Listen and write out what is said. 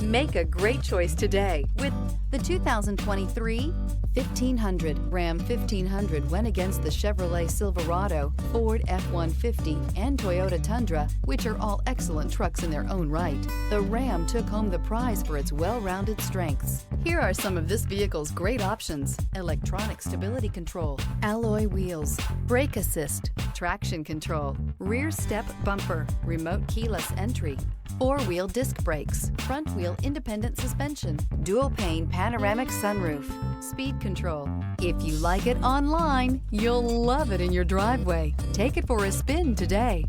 Make a great choice today with The 2023 1500. Ram 1500 went against the Chevrolet Silverado, Ford F-150, and Toyota Tundra, which are all excellent trucks in their own right. The Ram took home the prize for its well-rounded strengths. Here are some of this vehicle's great options: electronic stability control, alloy wheels, brake assist, traction control, rear step bumper, remote keyless entry, four-wheel disc brakes, front-wheel independent suspension, dual-pane panoramic sunroof, speed control. If you like it online, you'll love it in your driveway. Take it for a spin today.